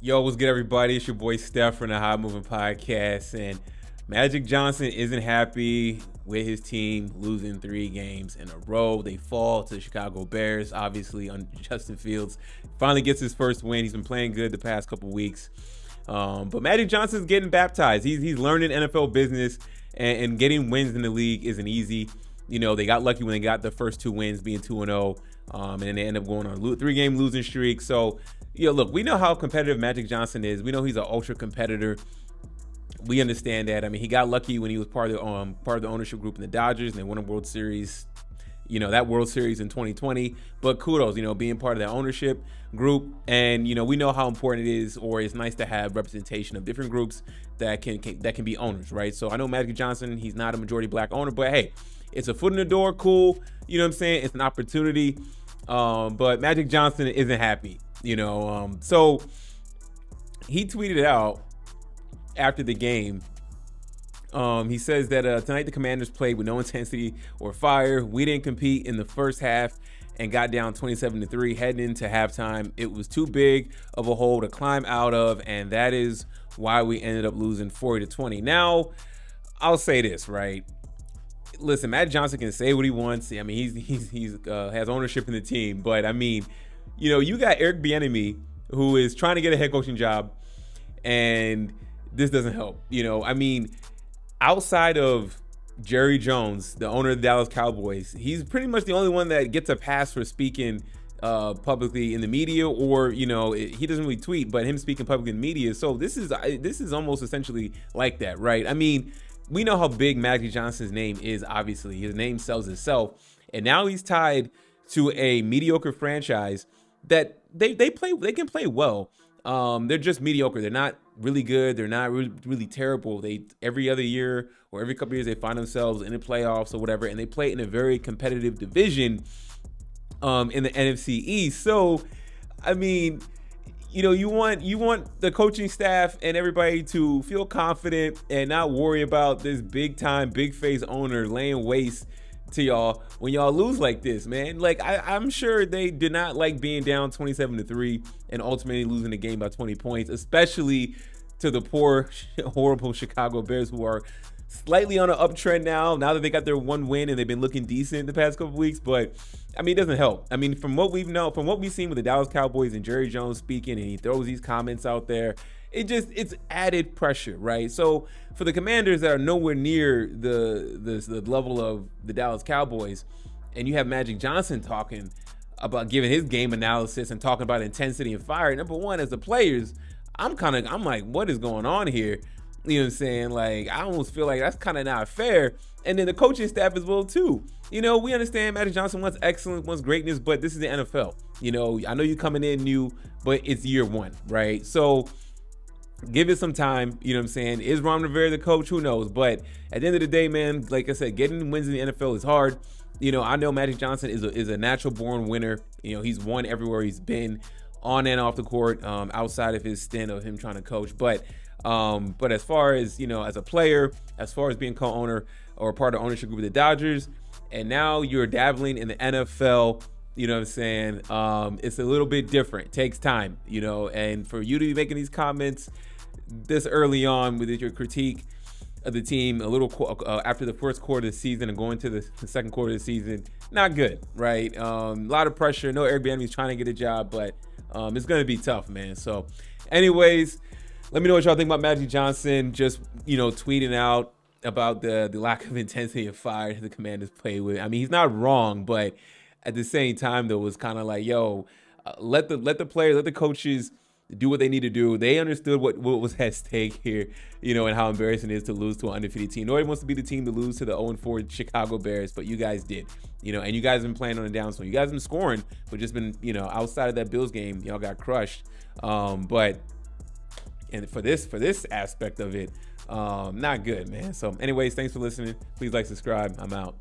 Yo, what's good, everybody? It's your boy Steph from the High Moving Podcast, and Magic Johnson isn't happy with his team losing 3 games in a row. They fall to the Chicago Bears, obviously, on Justin Fields. Finally gets his first win. He's been playing good the past couple weeks. But Magic Johnson's getting baptized. He's learning NFL business, and getting wins in the league isn't easy. You know, they got lucky when they got the first 2 wins, being 2-0, and then they end up going on a 3-game losing streak. So, look, we know how competitive Magic Johnson is. We know he's an ultra competitor. We understand that. I mean, he got lucky when he was part of the ownership group in the Dodgers, and they won a World Series. That World Series in 2020. But kudos, being part of that ownership group. And we know how important it is, or it's nice to have representation of different groups that can be owners, right? So I know Magic Johnson, he's not a majority black owner, but hey, it's a foot in the door, cool. You know what I'm saying? It's an opportunity. But Magic Johnson isn't happy. So he tweeted out after the game. He says that tonight the Commanders played with no intensity or fire. We didn't compete in the first half and got down 27-3 heading into halftime. It was too big of a hole to climb out of, and that is why we ended up losing 40-20. Now, I'll say this, right? Listen, Matt Johnson can say what he wants. I mean, he's has ownership in the team, but I mean, you got Eric Bieniemy, who is trying to get a head coaching job, and this doesn't help. I mean, outside of Jerry Jones, the owner of the Dallas Cowboys, he's pretty much the only one that gets a pass for speaking publicly in the media, or he doesn't really tweet, but him speaking publicly in the media. So this is almost essentially like that, right? I mean, we know how big Magic Johnson's name is. Obviously, his name sells itself, and now he's tied to a mediocre franchise that they can play well. They're just mediocre. They're not really good. They're not really terrible. They every other year or every couple years they find themselves in the playoffs or whatever, and they play in a very competitive division in the NFC East. So, I mean, you want the coaching staff and everybody to feel confident and not worry about this big time, big face owner laying waste to y'all when y'all lose like this, man. Like, I'm sure they did not like being down 27-3 and ultimately losing the game by 20 points, especially to the poor, horrible Chicago Bears, who are slightly on an uptrend now that they got their 1 win and they've been looking decent the past couple weeks. But I mean, it doesn't help. I mean, from what we've seen with the Dallas Cowboys and Jerry Jones speaking, and he throws these comments out there, it's added pressure, right? So for the Commanders that are nowhere near the level of the Dallas Cowboys, and you have Magic Johnson talking about giving his game analysis and talking about intensity and fire. Number one, as the players, I'm like, what is going on here? You know what I'm saying? Like, I almost feel like that's kind of not fair. And then the coaching staff as well too. We understand Magic Johnson wants excellence, wants greatness, but this is the NFL. I know you coming in new, but it's year 1, right? So give it some time. You know what I'm saying? Is Ron Rivera the coach? Who knows? But at the end of the day, man, like I said, getting wins in the NFL is hard. I know Magic Johnson is a natural born winner. He's won everywhere he's been, on and off the court, outside of his stint of him trying to coach. But as far as, as a player, as far as being co-owner or part of the ownership group of the Dodgers, and now you're dabbling in the NFL, you know what I'm saying? It's a little bit different. It takes time, and for you to be making these comments this early on with your critique of the team, a little after the first quarter of the season and going to the second quarter of the season, not good, right? A lot of pressure. No, Eric Bieniemy is trying to get a job, but it's going to be tough, man. So anyways, let me know what y'all think about Magic Johnson just, tweeting out about the lack of intensity and fire the Commanders play with. I mean, he's not wrong, but at the same time, though, it was kind of like, let the players, let the coaches do what they need to do. They understood what was at stake here, and how embarrassing it is to lose to an undefeated team. Nobody wants to be the team to lose to the 0-4 Chicago Bears, but you guys did, and you guys have been playing on the downswing. You guys have been scoring, but just been, outside of that Bills game, y'all got crushed. But for this aspect of it, not good, man. So anyways, thanks for listening. Please like, subscribe. I'm out.